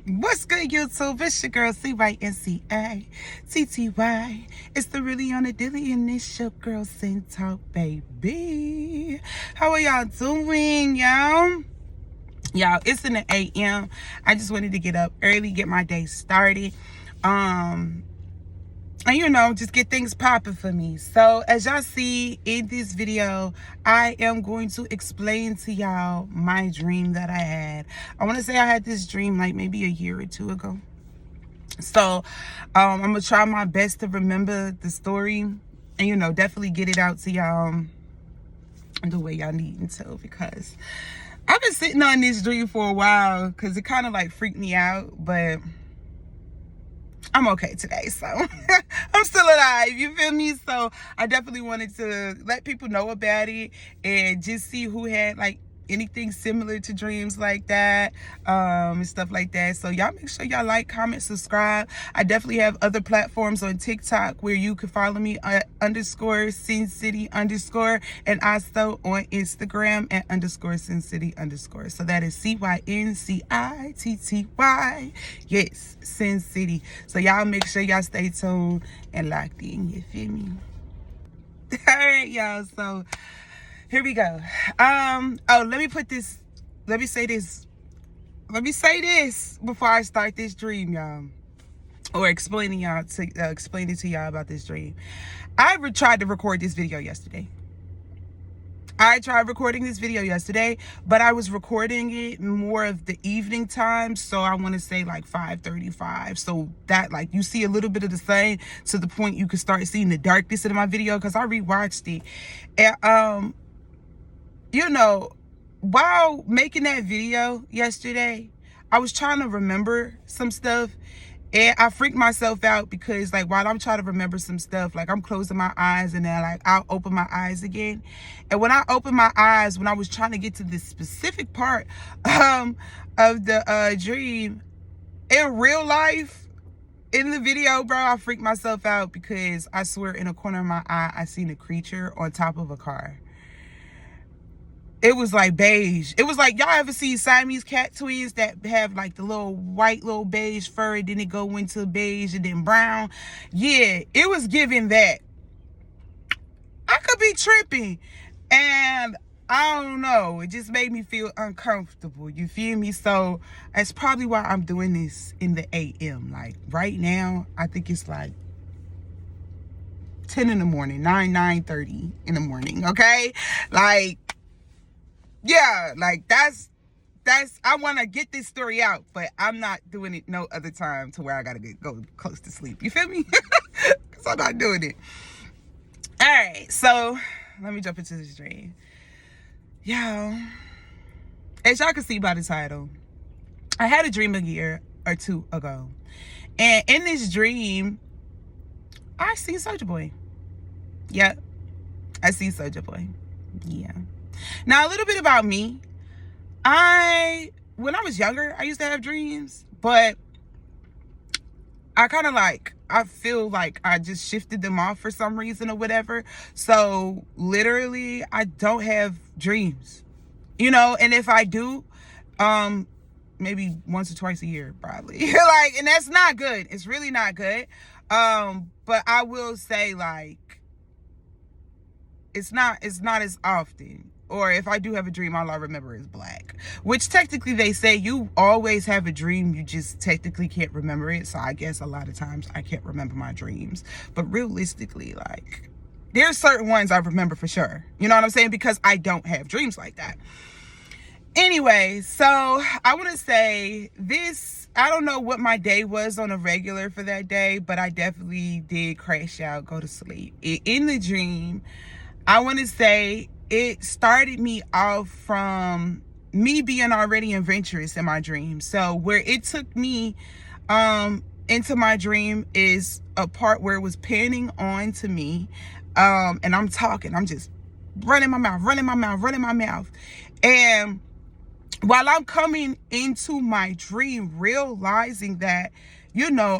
What's good, YouTube? It's your girl, CYNCA TTY. It's the really on the dilly, and it's your girl, Sin Talk, baby. How are y'all doing, y'all? Y'all, it's in the AM. I just wanted to get up early, get my day started. And just get things popping for me. So as y'all see in this video, I am going to explain to y'all my dream that I had. I want to say I had this dream like maybe a year or two ago. So I'm gonna try my best to remember the story and definitely get it out to y'all the way y'all need to, because I've been sitting on this dream for a while because it kind of like freaked me out, but I'm okay today, so I'm still alive, you feel me? So I definitely wanted to let people know about it and just see who had like anything similar to dreams like that, and stuff like that. So y'all make sure y'all like, comment, subscribe. I definitely have other platforms on TikTok where you can follow me at _SinCity_ and also on Instagram at _SinCity_. So that is CYNCITTY. Yes, Sin City. So y'all make sure y'all stay tuned and locked in, you feel me? All right, y'all, so here we go. Let me say this before I start this dream, y'all, or explaining to y'all about this dream. I tried to record this video yesterday. But I was recording it more of the evening time, so I want to say like 5:35, so that like you see a little bit of the sun to the point you can start seeing the darkness in my video, because I rewatched it. And while making that video yesterday, I was trying to remember some stuff, and I freaked myself out because like while I'm trying to remember some stuff, like I'm closing my eyes and then like I'll open my eyes again. And when I opened my eyes, when I was trying to get to this specific part of the dream, in real life, in the video, bro, I freaked myself out because I swear in the corner of my eye, I seen a creature on top of a car. It was like beige. It was like, y'all ever see Siamese cat twins that have like the little white little beige fur, and then it go into beige and then brown? Yeah, it was giving that. I could be tripping, and I don't know, it just made me feel uncomfortable, you feel me? So that's probably why I'm doing this in the AM. Like right now, I think it's like 10 in the morning, 9:30 in the morning, okay? Like, yeah, like that's I want to get this story out, but I'm not doing it no other time to where I gotta go close to sleep, you feel me? Because I'm not doing it. All right, so let me jump into this dream. Y'all, as y'all can see by the title, I had a dream a year or two ago, and in this dream I seen Soulja Boy. Yep, I see Soulja Boy. Yeah. Now, a little bit about me. When I was younger, I used to have dreams, but I feel like I just shifted them off for some reason or whatever. So literally, I don't have dreams, and if I do, maybe once or twice a year, probably. Like, and that's not good. It's really not good. But I will say, like, it's not as often. Or if I do have a dream, all I remember is black. Which technically they say you always have a dream, you just technically can't remember it. So I guess a lot of times I can't remember my dreams. But realistically, like, there's certain ones I remember for sure. You know what I'm saying? Because I don't have dreams like that. Anyway, so I want to say this. I don't know what my day was on a regular for that day, but I definitely did crash out, go to sleep. In the dream, I want to say it started me off from me being already adventurous in my dream. So where it took me into my dream is a part where it was panning on to me, and I'm talking, I'm just running my mouth. And while I'm coming into my dream, realizing that,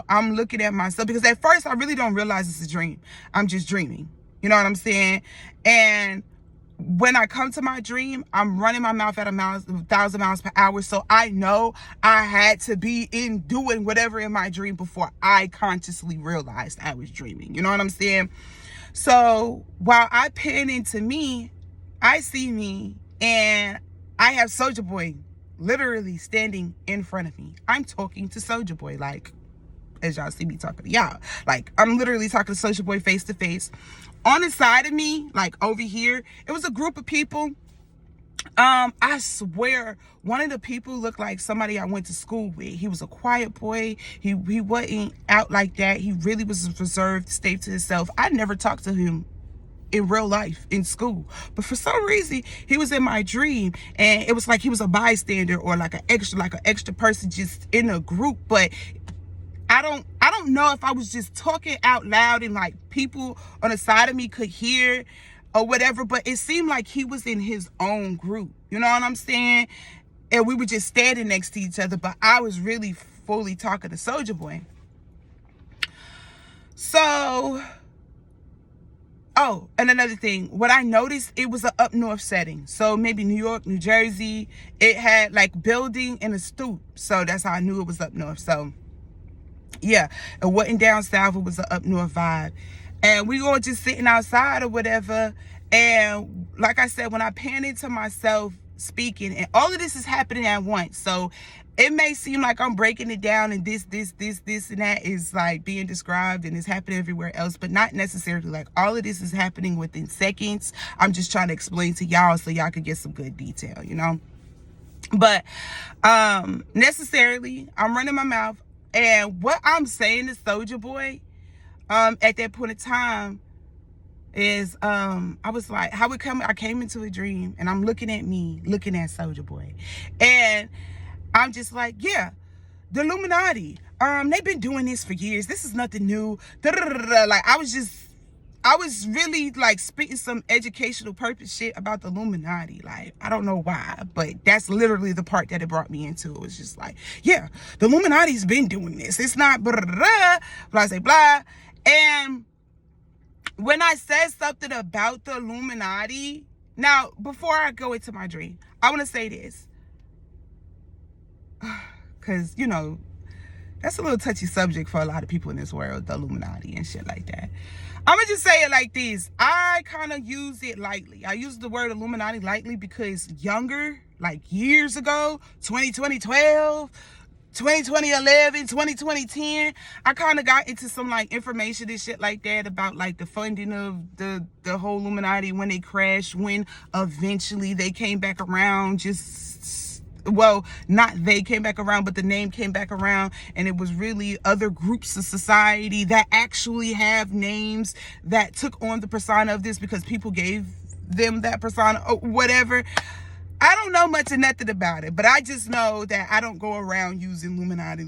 I'm looking at myself, because at first I really don't realize it's a dream. I'm just dreaming. You know what I'm saying? And when I come to my dream, I'm running my mouth at 1,000 miles per hour. So I know I had to be in doing whatever in my dream before I consciously realized I was dreaming. You know what I'm saying? So while I pan into me, I see me and I have Soulja Boy literally standing in front of me. I'm talking to Soulja Boy, like, as y'all see me talking to y'all. Like, I'm literally talking to Soulja Boy face to face. On the side of me, like over here, it was a group of people. I swear, one of the people looked like somebody I went to school with. He was a quiet boy. He wasn't out like that. He really was reserved, stayed to himself. I never talked to him in real life in school, but for some reason he was in my dream, and it was like he was a bystander or like an extra person just in a group. But I don't know if I was just talking out loud and like people on the side of me could hear or whatever, but it seemed like he was in his own group. You know what I'm saying? And we were just standing next to each other, but I was really fully talking to Soulja Boy. So, oh, and another thing, what I noticed, it was an up north setting. So maybe New York, New Jersey, it had like building and a stoop. So that's how I knew it was up north. So yeah, it wasn't down south, it was an up north vibe. And we all just sitting outside or whatever. And like I said, when I pan into myself speaking, and all of this is happening at once. So it may seem like I'm breaking it down and this, and that is like being described and it's happening everywhere else, but not necessarily. Like, all of this is happening within seconds. I'm just trying to explain to y'all so y'all could get some good detail, you know? But necessarily, I'm running my mouth. And what I'm saying to Soulja Boy at that point in time is I was like, how it come? I came into a dream and I'm looking at me, looking at Soulja Boy. And I'm just like, yeah, the Illuminati. They've been doing this for years. This is nothing new. Like, I was really like spitting some educational purpose shit about the Illuminati. Like, I don't know why, but that's literally the part that it brought me into. It was just like, yeah, the Illuminati's been doing this. It's not blah, blah, blah, blah. And when I said something about the Illuminati, now, before I go into my dream, I want to say this. Because, you know, that's a little touchy subject for a lot of people in this world, the Illuminati and shit like that. I'm gonna just say it like this. I kind of use it lightly. I use the word Illuminati lightly because younger, like years ago, 2012, 2011, 2010, I kind of got into some like information and shit like that about like the funding of the whole Illuminati when they crashed, when eventually they came back around. Well, not they came back around, but the name came back around, and it was really other groups of society that actually have names that took on the persona of this because people gave them that persona or whatever. I don't know much of nothing about it, but I just know that I don't go around using Illuminati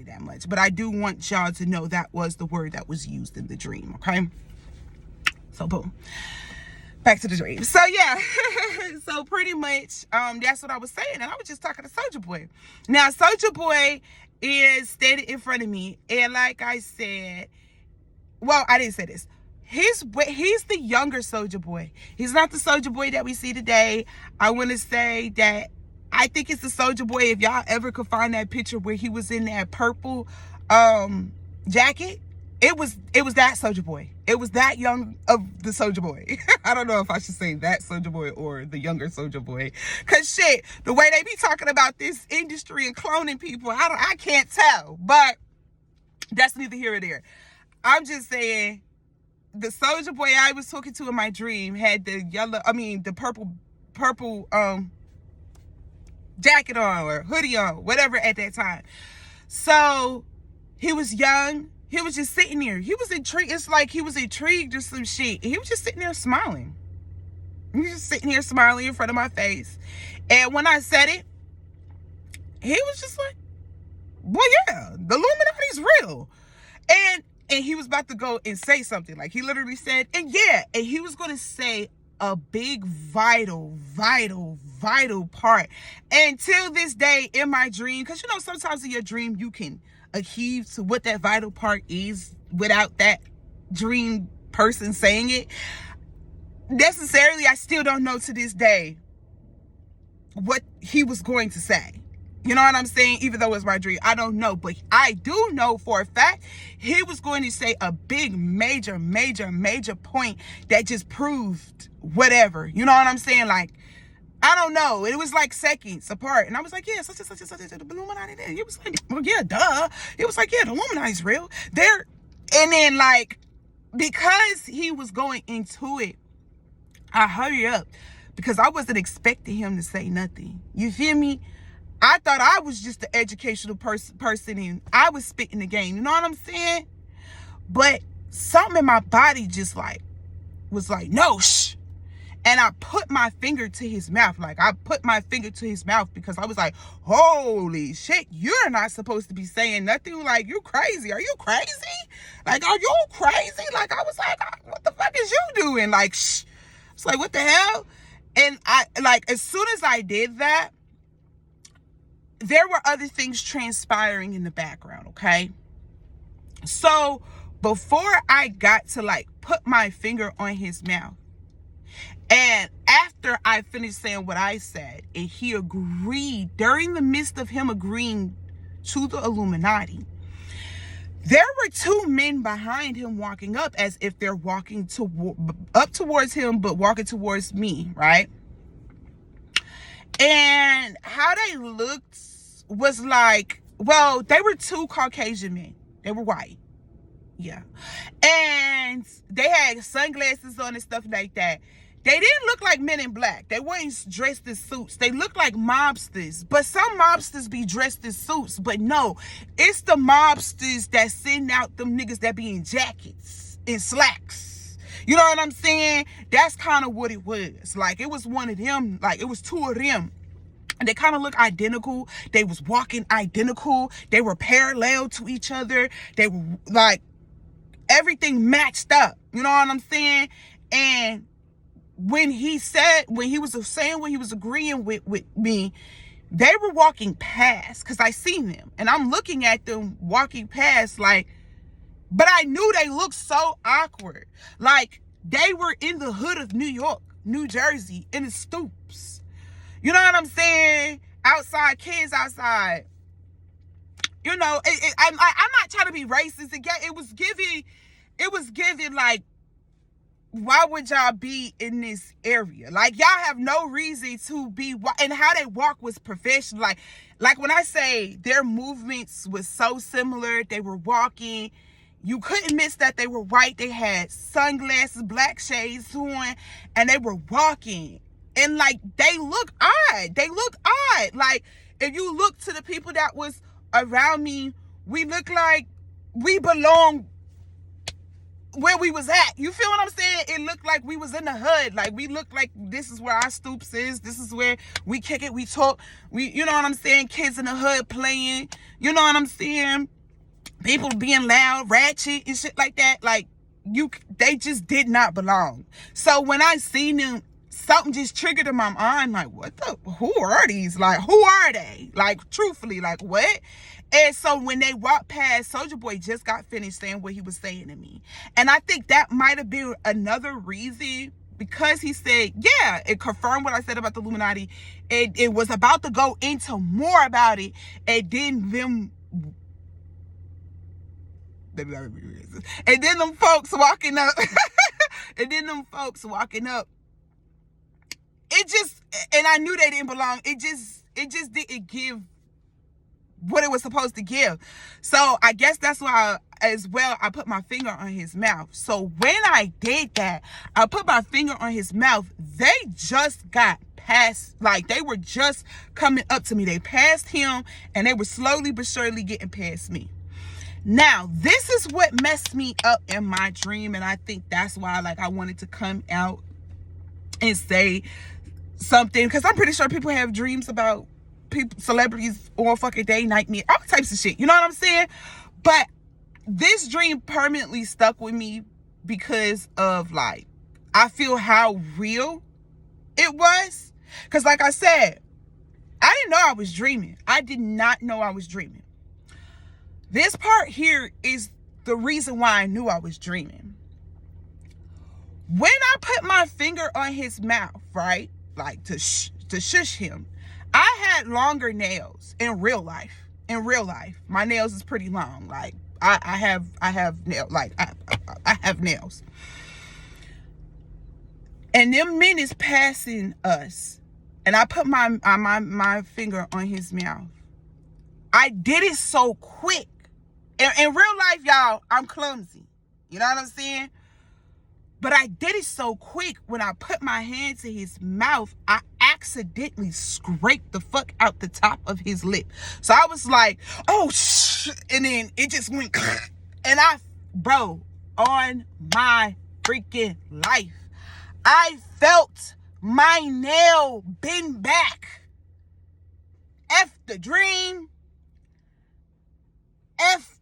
that much. But I do want y'all to know that was the word that was used in the dream, okay? So boom. Back to the dream. So yeah, so pretty much that's what I was saying, and I was just talking to Soulja Boy. Now Soulja Boy is standing in front of me, and like I said, well, I didn't say this. He's the younger Soulja Boy. He's not the Soulja Boy that we see today. I want to say that I think it's the Soulja Boy. If y'all ever could find that picture where he was in that purple jacket, it was that Soulja Boy. It was that young of the Soulja Boy. I don't know if I should say that Soulja Boy or the younger Soulja Boy, cause shit, the way they be talking about this industry and cloning people, I can't tell. But that's neither here or there. I'm just saying, the Soulja Boy I was talking to in my dream had the purple jacket on or hoodie on, whatever at that time. So he was young. He was just sitting there. He was intrigued. It's like he was intrigued or some shit. He was just sitting there smiling. He was just sitting here smiling in front of my face. And when I said it, he was just like, well, yeah, the Illuminati's real. And he was about to go and say something. Like, he literally said, and he was going to say a big, vital part. And till this day in my dream, because, you know, sometimes in your dream, you can adhere to what that vital part is without that dream person saying it. necessarily, I still don't know to this day what he was going to say. You know what I'm saying? Even though it's my dream, I don't know. But I do know for a fact he was going to say a big, major point that just proved whatever. You know what I'm saying? Like, I don't know. It was like seconds apart. And I was like, yeah, such the Illuminati there. He was like, well, yeah, duh. It was like, yeah, the Illuminati's real. There. And then, like, because he was going into it, I hurry up because I wasn't expecting him to say nothing. You feel me? I thought I was just the educational person and I was spitting the game. You know what I'm saying? But something in my body just like was like, no, shh. And I put my finger to his mouth. Like, I put my finger to his mouth because I was like, holy shit, you're not supposed to be saying nothing. Like, you crazy. Are you crazy? Like, are you crazy? Like, I was like, what the fuck is you doing? Like, shh. It's like, what the hell? And I, like, as soon as I did that, there were other things transpiring in the background, okay? So, before I got to, like, put my finger on his mouth, and after I finished saying what I said, and he agreed, during the midst of him agreeing to the Illuminati, there were two men behind him walking up as if they're walking up towards him, but walking towards me, right? And how they looked was like, well, they were two Caucasian men. They were white. Yeah. And they had sunglasses on and stuff like that. They didn't look like Men in Black. They weren't dressed as suits. They looked like mobsters. But some mobsters be dressed as suits. But no, it's the mobsters that send out them niggas that be in jackets and slacks. You know what I'm saying? That's kind of what it was. Like, it was one of them. Like, it was two of them. And they kind of look identical. They was walking identical. They were parallel to each other. They were like, everything matched up. You know what I'm saying? And when he was agreeing with me, they were walking past because I seen them and I'm looking at them walking past, like, but I knew they looked so awkward. Like, they were in the hood of New York, New Jersey, in the stoops. You know what I'm saying? Outside, kids outside. You know, I'm not trying to be racist. Again, it was giving like, why would y'all be in this area? Like, y'all have no reason to be, and how they walk was professional. Like when I say their movements was so similar, they were walking, you couldn't miss that they were white. They had sunglasses, black shades on, and they were walking. And like, they look odd. Like, if you look to the people that was around me, we look like we belong where we was at. You feel what I'm saying? It looked like we was in the hood. Like, we looked like this is where our stoops is. This is where we kick it, we talk. You know what I'm saying? Kids in the hood playing. You know what I'm saying? People being loud, ratchet and shit like that. Like, they just did not belong. So when I seen them, something just triggered in my mind. Like, who are these? Like, who are they? Like, truthfully, like, what? And so when they walked past, Soulja Boy just got finished saying what he was saying to me. And I think that might have been another reason, because he said, yeah, it confirmed what I said about the Illuminati. It was about to go into more about it. And then them folks walking up. It just, and I knew they didn't belong. It just didn't give what it was supposed to give. So I guess that's why as well I put my finger on his mouth. So when I did that, I put my finger on his mouth, they just got past, like, they were just coming up to me. They passed him and they were slowly but surely getting past me. Now, this is what messed me up in my dream, and I think that's why, like, I wanted to come out and say something, because I'm pretty sure people have dreams about people, celebrities, all fucking day, nightmare, all types of shit. You know what I'm saying? But this dream permanently stuck with me because of, like, I feel how real it was. Because, like I said, I didn't know I was dreaming. I did not know I was dreaming. This part here is the reason why I knew I was dreaming. When I put my finger on his mouth, right, like to shush him, I had longer nails in real life. In real life, my nails is pretty long. Like I have nails. Like I have nails. And them men is passing us, and I put my finger on his mouth. I did it so quick. In real life, y'all, I'm clumsy. You know what I'm saying? But I did it so quick. When I put my hand to his mouth, I accidentally scraped the fuck out the top of his lip. So I was like, oh, and then it just went, and bro, on my freaking life, I felt my nail bend back. F the dream. F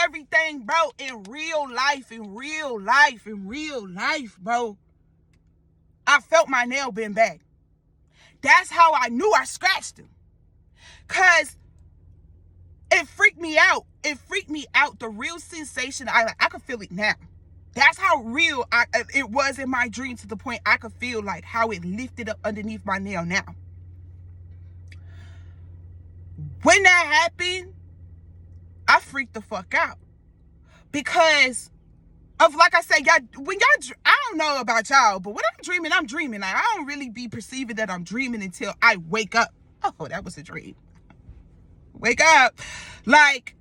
everything, bro. In real life, bro. I felt my nail bend back. That's how I knew I scratched him. Cause it freaked me out. The real sensation, I could feel it now. That's how real it was in my dream, to the point I could feel like how it lifted up underneath my nail now. When that happened, I freaked the fuck out. Because of, like I said, I don't know about y'all, but when I'm dreaming. Like, I don't really be perceiving that I'm dreaming until I wake up. Oh, that was a dream. Wake up. Like,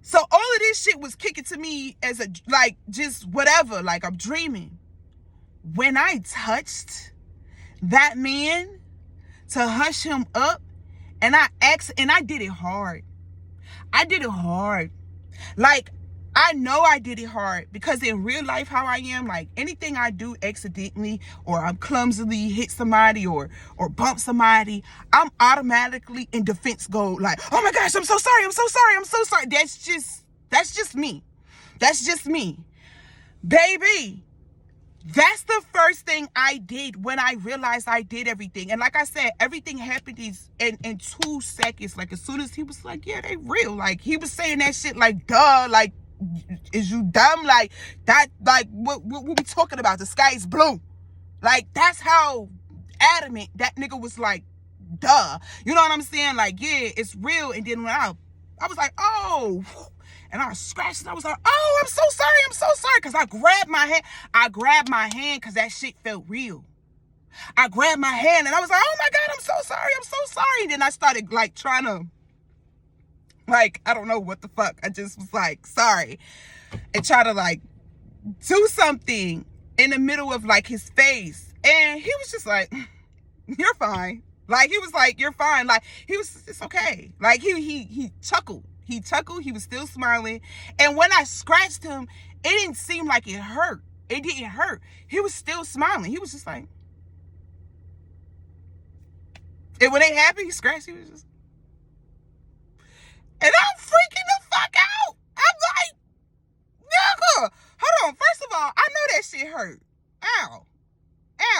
so all of this shit was kicking to me as just whatever. Like, I'm dreaming. When I touched that man to hush him up, and I did it hard. Like, I know I did it hard, because in real life, how I am, like, anything I do accidentally, or I'm clumsily hit somebody or bump somebody, I'm automatically in defense mode. Like, oh my gosh, I'm so sorry. That's just me. Baby, that's the first thing I did when I realized I did everything. And like I said, everything happened in 2 seconds. Like, as soon as he was like, yeah, they real. Like, he was saying that shit like, duh, like, is you dumb? Like, that, like, what we talking about? The sky is blue. Like, that's how adamant that nigga was. Like, duh. You know what I'm saying? Like, yeah, it's real. And then when I was like, oh, and I scratched it. I was like, oh, I'm so sorry. Because I grabbed my hand because that shit felt real. I grabbed my hand and I was like, oh my God, I'm so sorry. And then I started like trying to, like, I don't know what the fuck. I just was like, sorry. And try to like do something in the middle of like his face. And he was just like, you're fine. Like, he was like, you're fine. Like, it's okay. Like, he chuckled. He chuckled. He was still smiling. And when I scratched him, it didn't seem like it hurt. It didn't hurt. He was still smiling. He was just like, and when it happened, he scratched. He was just, and I'm freaking the fuck out. I'm like, nigga, hold on. First of all, I know that shit hurt. Ow.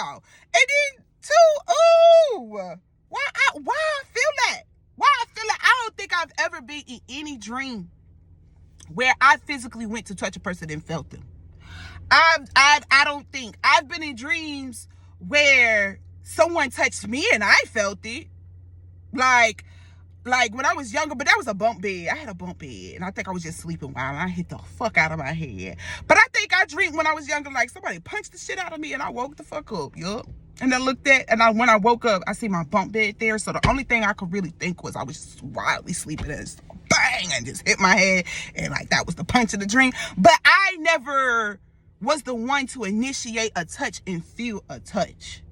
And then two, ooh. Why I feel that? I don't think I've ever been in any dream where I physically went to touch a person and felt them. I don't think. I've been in dreams where someone touched me and I felt it. Like when I was younger, but that was a bump bed. I had a bump bed, and I think I was just sleeping while I hit the fuck out of my head. But I think I dreamed when I was younger, like somebody punched the shit out of me, and I woke the fuck up. Yup. And I looked at, when I woke up, I see my bump bed there. So the only thing I could really think was I was just wildly sleeping, and just bang, and just hit my head, and like that was the punch of the dream. But I never was the one to initiate a touch and feel a touch.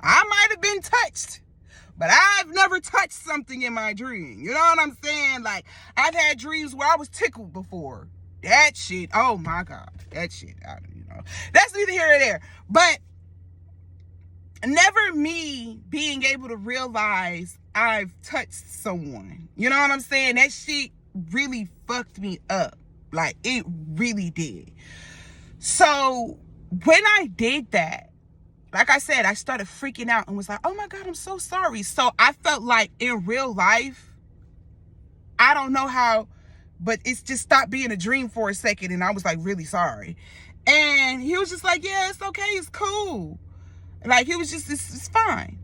I might have been touched, but I've never touched something in my dream. You know what I'm saying? Like, I've had dreams where I was tickled before. That shit, oh my God. That shit, that's neither here nor there. But never me being able to realize I've touched someone. You know what I'm saying? That shit really fucked me up. Like, it really did. So, when I did that, like I said, I started freaking out and was like, oh my God, I'm so sorry. So I felt like in real life, I don't know how but it's just stopped being a dream for a second. And I was like, really sorry. And he was just like, yeah, it's okay. It's cool. Like, he was just, it's fine.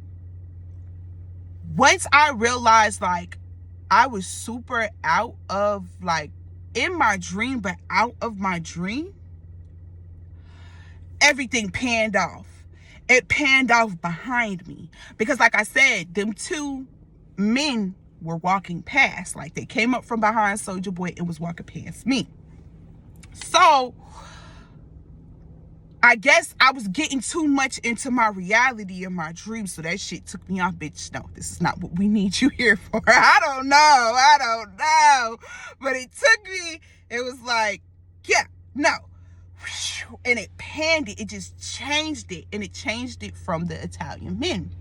Once I realized, like, I was super out of, like, in my dream, but out of my dream, everything panned off. It panned off behind me. Because, like I said, them two men were walking past. Like, they came up from behind Soulja Boy and was walking past me. So, I guess I was getting too much into my reality in my dream, so that shit took me off. Bitch, no, this is not what we need you here for. I don't know. But it took me, it was like, yeah, no. And it panned it. It just changed it. And it changed it from the Italian men.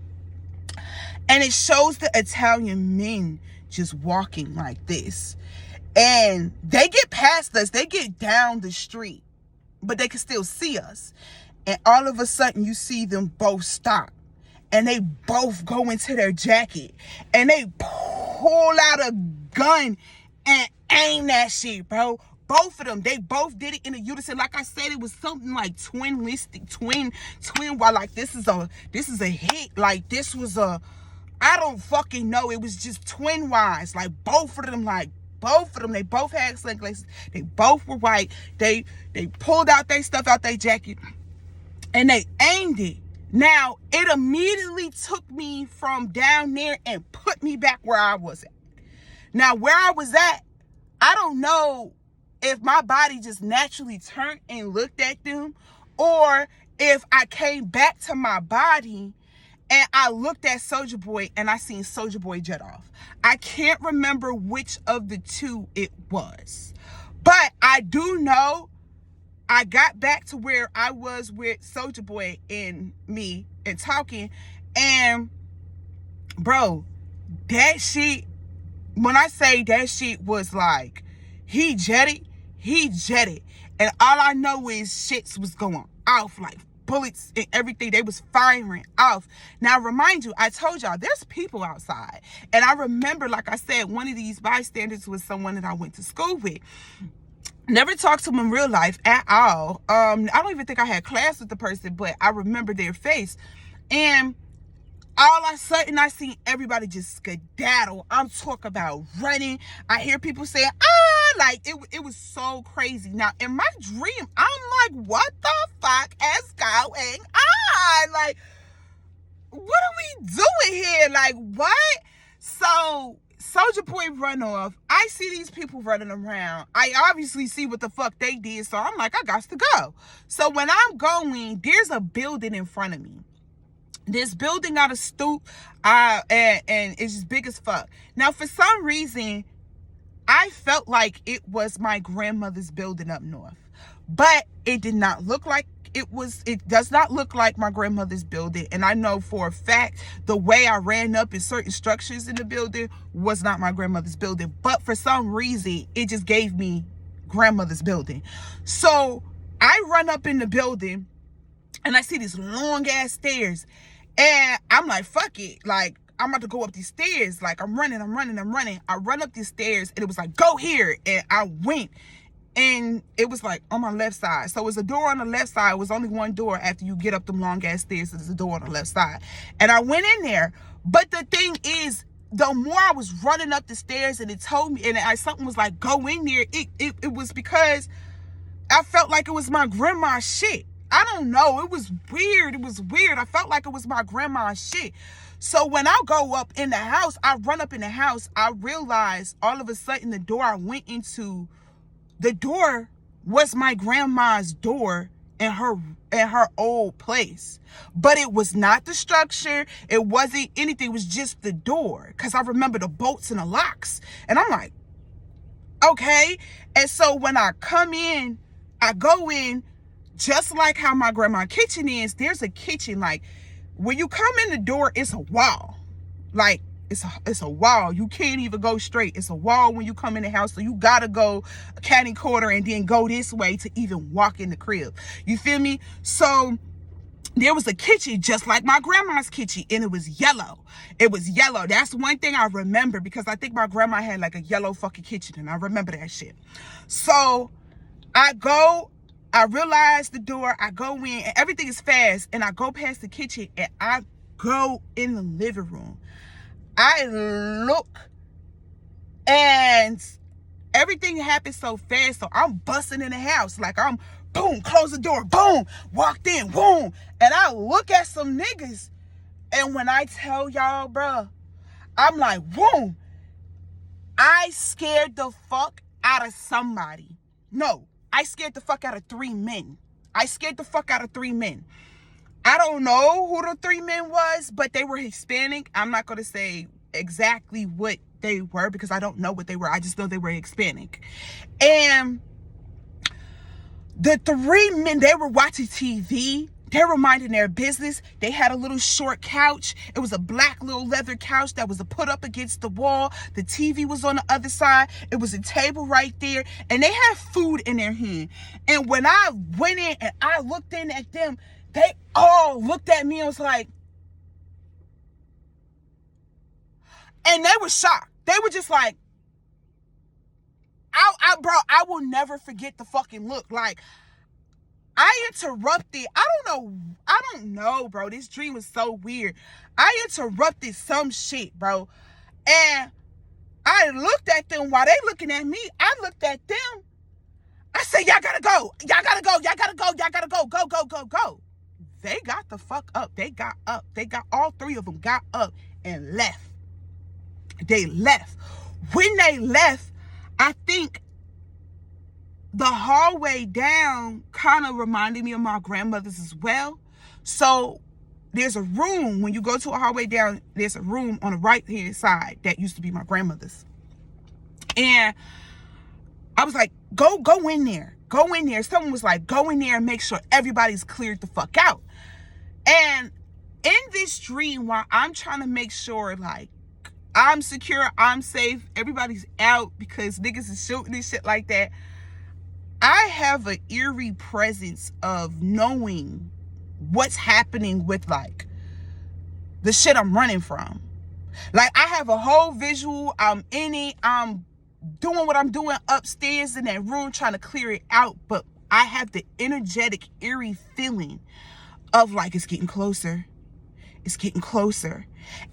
And it shows the Italian men just walking like this. And they get past us. They get down the street, but they can still see us. And all of a sudden, you see them both stop. And they both go into their jacket. And they pull out a gun and aim that shit, bro. Both of them, they both did it in a unison. Like I said, it was something like twin, while like this is a hit. Like, this was a, I don't fucking know. It was just twin wise. Like, both of them, they both had sunglasses. They both were white. They pulled out their stuff out their jacket and they aimed it. Now, it immediately took me from down there and put me back where I was at. Now, where I was at, I don't know if my body just naturally turned and looked at them, or if I came back to my body and I looked at Soulja Boy and I seen Soulja Boy jet off. I can't remember which of the two it was. But I do know I got back to where I was with Soulja Boy and me and talking. And, bro, that shit, when I say that shit was like, he jetted. And all I know is shits was going off, like bullets and everything. They was firing off. Now, remind you, I told y'all there's people outside. And I remember, like I said, one of these bystanders was someone that I went to school with. Never talked to them in real life at all. I don't even think I had class with the person, but I remember their face. And all of a sudden, I seen everybody just skedaddle. I'm talking about running. I hear people saying, like, it was so crazy. Now, in my dream, I'm like, what the fuck is going on? Like, what are we doing here? Like, what? So, Soulja Boy run off. I see these people running around. I obviously see what the fuck they did, so I'm like, I got to go. So, when I'm going, there's a building in front of me. This building got a stoop, and it's just big as fuck. Now, for some reason, I felt like it was my grandmother's building up north, but it did not look like it does not look like my grandmother's building. And I know for a fact, the way I ran up in certain structures in the building was not my grandmother's building, but for some reason, it just gave me grandmother's building. So I run up in the building and I see these long ass stairs. And I'm like, fuck it. Like, I'm about to go up these stairs. Like, I'm running. I run up these stairs and it was like, go here. And I went. And it was like on my left side. So it was a door on the left side. It was only one door after you get up them long ass stairs. So there's a door on the left side. And I went in there. But the thing is, the more I was running up the stairs and it told me, and something was like, go in there. It was because I felt like it was my grandma's shit. I don't know. It was weird. I felt like it was my grandma's shit. So when I go up in the house, I run up in the house, I realized all of a sudden the door I went into, the door was my grandma's door in her old place. But it was not the structure. It wasn't anything. It was just the door. Because I remember the bolts and the locks. And I'm like, okay. And so when I come in, I go in, just like how my grandma's kitchen is, there's a kitchen. Like, when you come in the door, it's a wall. Like, it's a wall. You can't even go straight. It's a wall when you come in the house. So you gotta go a catty corner and then go this way to even walk in the crib. You feel me? So there was a kitchen just like my grandma's kitchen, and it was yellow. It was yellow. That's one thing I remember, because I think my grandma had like a yellow fucking kitchen, and I remember that shit. So I realize the door, I go in, and everything is fast, and I go past the kitchen, and I go in the living room. I look, and everything happened so fast, so I'm busting in the house. Like, I'm, boom, close the door, boom, walked in, boom. And I look at some niggas, and when I tell y'all, bruh, I'm like, boom, I scared the fuck out of somebody. No, I scared the fuck out of 3 men. I scared the fuck out of 3 men. I don't know who the 3 men was, but they were Hispanic. I'm not going to say exactly what they were, because I don't know what they were. I just know they were Hispanic. And the 3 men, they were watching TV. They were minding their business. They had a little short couch. It was a black little leather couch that was put up against the wall. The TV was on the other side. It was a table right there. And they had food in their hand. And when I went in and I looked in at them, they all looked at me and was like, and they were shocked. They were just like, bro, I will never forget the fucking look. Like, I interrupted. I don't know, bro. This dream was so weird. I interrupted some shit, bro. And I looked at them while they looking at me. I looked at them. I said, y'all gotta go. Y'all gotta go. Y'all gotta go. Y'all gotta go. Go, go, go, go. They got the fuck up. They got up. All 3 of them got up and left. They left. When they left, I think the hallway down kind of reminded me of my grandmother's as well. So there's a room, when you go to a hallway down, there's a room on the right hand side that used to be my grandmother's. And I was like, go in there. Go in there. Someone was like, go in there and make sure everybody's cleared the fuck out. And in this dream, while I'm trying to make sure, like, I'm secure, I'm safe, everybody's out because niggas is shooting and shit like that, I have an eerie presence of knowing what's happening with, like, the shit I'm running from. Like, I have a whole visual. I'm in it. I'm doing what I'm doing upstairs in that room, trying to clear it out. But I have the energetic, eerie feeling of, like, it's getting closer. It's getting closer.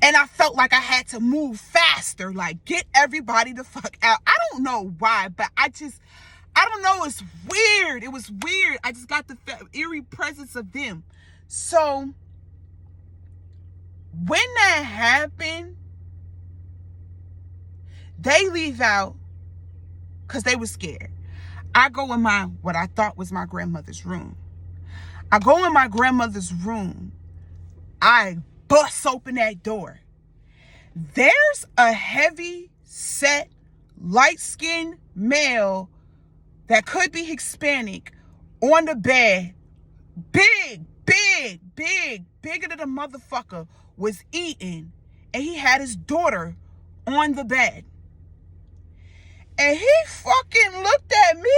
And I felt like I had to move faster, like, get everybody the fuck out. I don't know why, but I don't know. It's weird. It was weird. I just got the eerie presence of them. So when that happened, they leave out because they were scared. I go in what I thought was my grandmother's room. I go in my grandmother's room. I bust open that door. There's a heavy set, light-skinned male that could be Hispanic on the bed. Bigger than a motherfucker, was eating. And he had his daughter on the bed. And he fucking looked at me.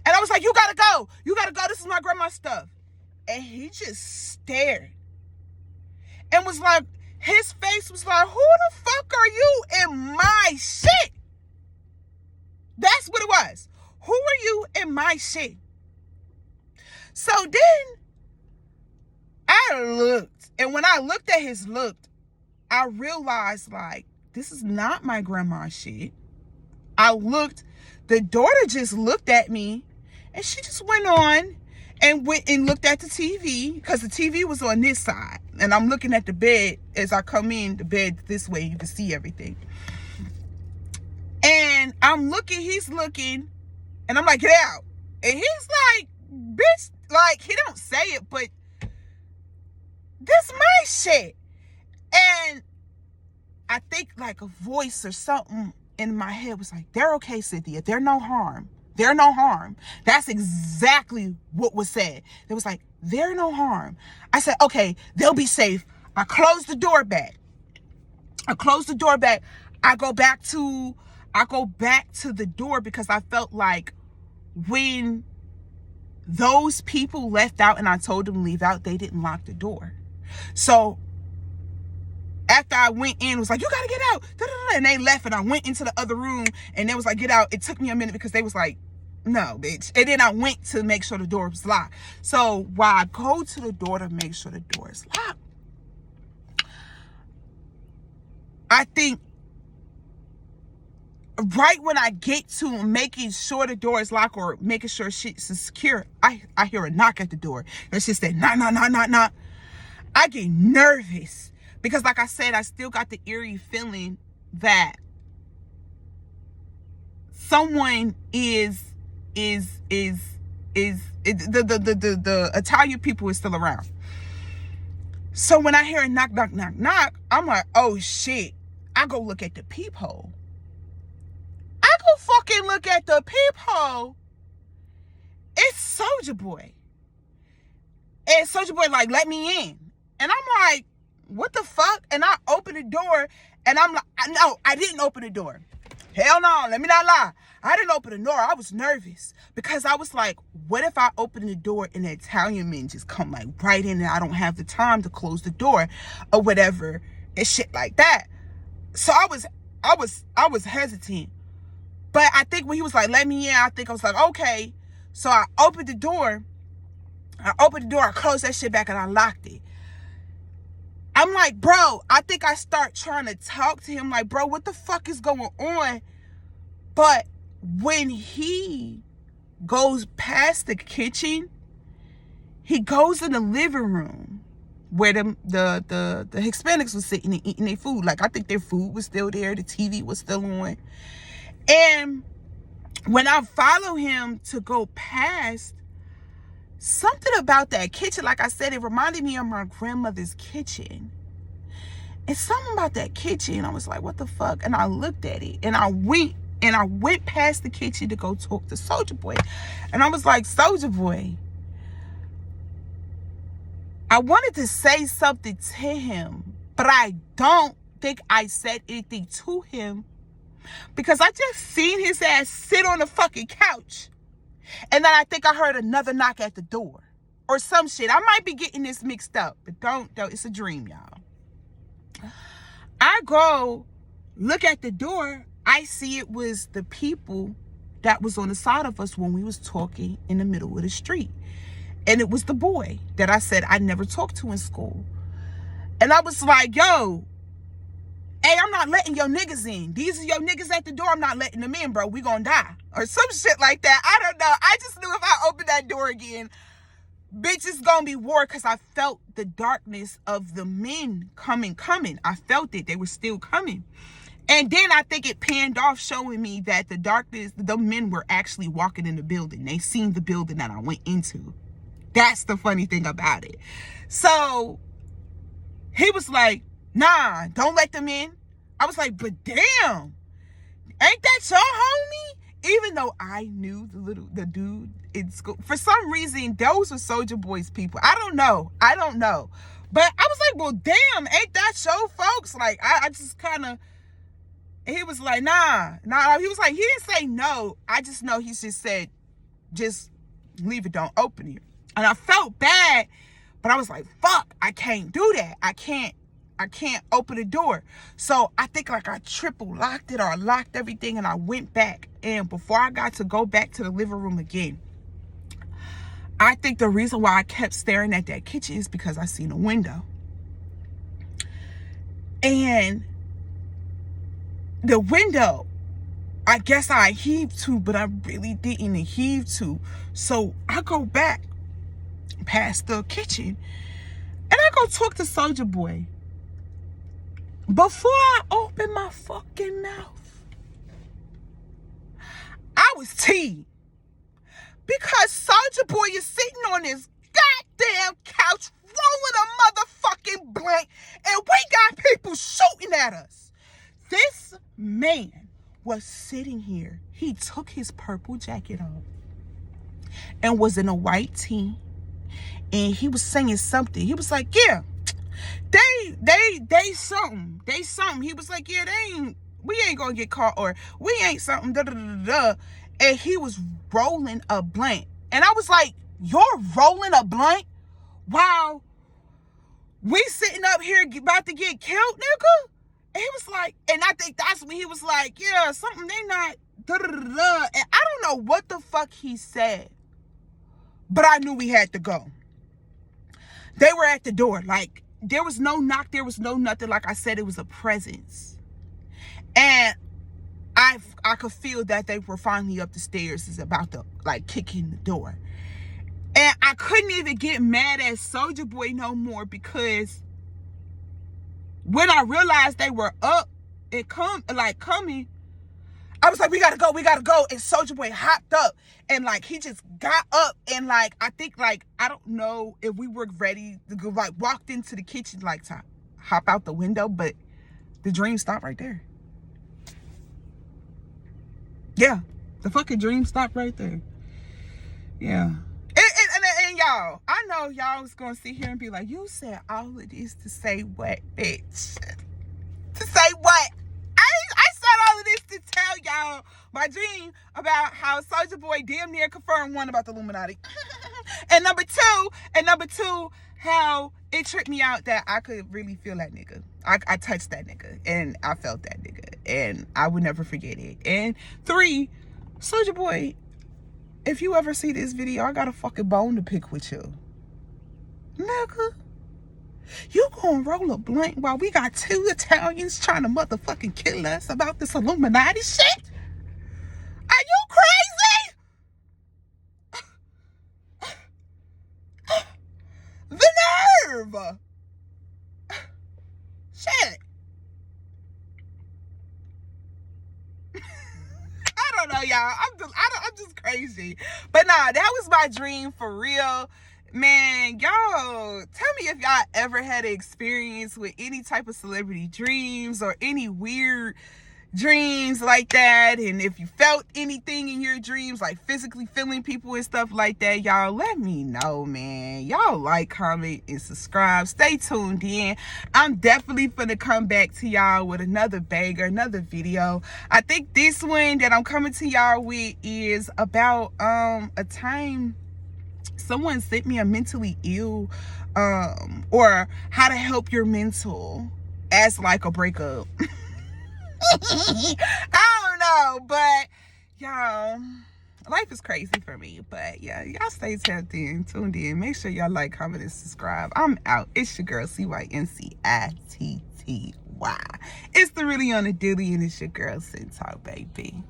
And I was like, you gotta go. You gotta go. This is my grandma's stuff. And he just stared. And was like, his face was like, who the fuck are you in my shit? That's what it was. Who are you in my shit? So then I looked. And when I looked at his look, I realized, like, this is not my grandma's shit. I looked. The daughter just looked at me. And she just went on and went and looked at the TV, because the TV was on this side. And I'm looking at the bed as I come in the bed this way. You can see everything. And I'm looking, he's looking, and I'm like, get out. And he's like, bitch, like, he don't say it, but this my shit. And I think like a voice or something in my head was like, they're okay, Cynthia. They're no harm. They're no harm. That's exactly what was said. It was like, they're no harm. I said, okay, they'll be safe. I closed the door back. I go back to the door, because I felt like when those people left out and I told them to leave out, they didn't lock the door. So after I went in, it was like, you gotta get out. And they left and I went into the other room and they was like, get out. It took me a minute because they was like, no, bitch. And then I went to make sure the door was locked. So while I go to the door to make sure the door is locked, I think right when I get to making sure the door is locked or making sure shit's secure, I hear a knock at the door. And she said, knock, knock, knock, knock, knock. I get nervous because, like I said, I still got the eerie feeling that someone is the Italian people is still around. So when I hear a knock, knock, knock, knock, I'm like, oh shit. I go look at the peephole. I go fucking look at the peephole. It's Soulja Boy. And Soulja Boy like, let me in. And I'm like, what the fuck? And I open the door and I'm like, no, I didn't open the door. Hell no, let me not lie. I didn't open the door. I was nervous because I was like, what if I open the door and the Italian men just come like right in and I don't have the time to close the door or whatever and shit like that. So I was hesitant. But I think when he was like, let me in, I think I was like, okay. So I opened the door. I closed that shit back and I locked it. I'm like, bro, I think I start trying to talk to him like, bro, what the fuck is going on? But when he goes past the kitchen, he goes in the living room where the Hispanics was sitting and eating their food. Like, I think their food was still there. The TV was still on. And when I follow him to go past, something about that kitchen, like I said, it reminded me of my grandmother's kitchen. And something about that kitchen, I was like, what the fuck? And I looked at it and I went past the kitchen to go talk to Soulja Boy. And I was like, Soulja Boy, I wanted to say something to him, but I don't think I said anything to him because I just seen his ass sit on the fucking couch. And then I think I heard another knock at the door or some shit. I might be getting this mixed up, but don't, it's a dream, y'all. I go look at the door. I see it was the people that was on the side of us when we was talking in the middle of the street. And it was the boy that I said I never talked to in school. And I was like, yo, hey, I'm not letting your niggas in. These are your niggas at the door. I'm not letting them in, bro. We gonna die. Or some shit like that. I don't know. I just knew if I opened that door again, bitch, it's gonna be war because I felt the darkness of the men coming. I felt it. They were still coming. And then I think it panned off showing me that the darkness, the men were actually walking in the building. They seen the building that I went into. That's the funny thing about it. So he was like, nah, don't let them in. I was like, but damn, ain't that your homie? Even though I knew the dude in school, for some reason, those were Soulja Boy's people. I don't know. But I was like, well, damn, ain't that your folks? Like, I just kind of, he was like, nah. He was like, he didn't say no. I just know he just said, just leave it, don't open it. And I felt bad, but I was like, fuck, I can't do that. I can't open the door. So I think like I triple locked it or I locked everything and I went back. And before I got to go back to the living room again, I think the reason why I kept staring at that kitchen is because I seen a window. And the window, I guess I heaved to, but I really didn't heave to. So I go back past the kitchen and I go talk to Soulja Boy. Before I open my fucking mouth, I was teed. Because Soulja Boy is sitting on this goddamn couch rolling a motherfucking blank and we got people shooting at us. This man was sitting here. He took his purple jacket off and was in a white tee. And he was saying something. He was like, yeah, they something. They something. He was like, yeah, we ain't gonna get caught or we ain't something, da da da da. And he was rolling a blank. And I was like, you're rolling a blunt while we sitting up here about to get killed, nigga? And he was like, and I think that's when he was like, yeah, something they not, da-da-da-da. And I don't know what the fuck he said, but I knew we had to go. They were at the door. Like, there was no knock, there was no nothing. Like I said, it was a presence. And I could feel that they were finally up the stairs, is about to, like, kick in the door. And I couldn't even get mad at Soulja Boy no more, because when I realized they were up and coming, I was like, we gotta go. And Soulja Boy hopped up and like he just got up and like I think like I don't know if we were ready to go, like walked into the kitchen like to hop out the window, but the dream stopped right there. Yeah, the fucking dream stopped right there. Yeah. And y'all, I know y'all was gonna sit here and be like, you said all of this to say what, bitch? To say what? I said all of this to tell y'all my dream about how Soulja Boy damn near confirmed one about the Illuminati. and number two, how it tripped me out that I could really feel that nigga. I touched that nigga and I felt that nigga and I would never forget it. And 3, Soulja Boy, if you ever see this video, I got a fucking bone to pick with you. Nigga, you gonna roll a blunt while we got 2 Italians trying to motherfucking kill us about this Illuminati shit? Are you crazy? The nerve! Shit. I don't know, y'all. I'm just crazy. But nah, that was my dream for real. Man, y'all, tell me if y'all ever had an experience with any type of celebrity dreams or any weird dreams like that, and if you felt anything in your dreams, like physically feeling people and stuff like that. Y'all let me know, man. Y'all like, comment, and subscribe. Stay tuned in. I'm definitely gonna come back to y'all with another banger, another video. I think this one that I'm coming to y'all with is about a time someone sent me a mentally ill or how to help your mental as like a breakup. I don't know, but y'all, life is crazy for me. But yeah, y'all stay tuned in. Make sure y'all like, comment, and subscribe. I'm out. It's your girl CYNCITTY. It's the Really on the Dilly, and it's your girl Centaur, baby.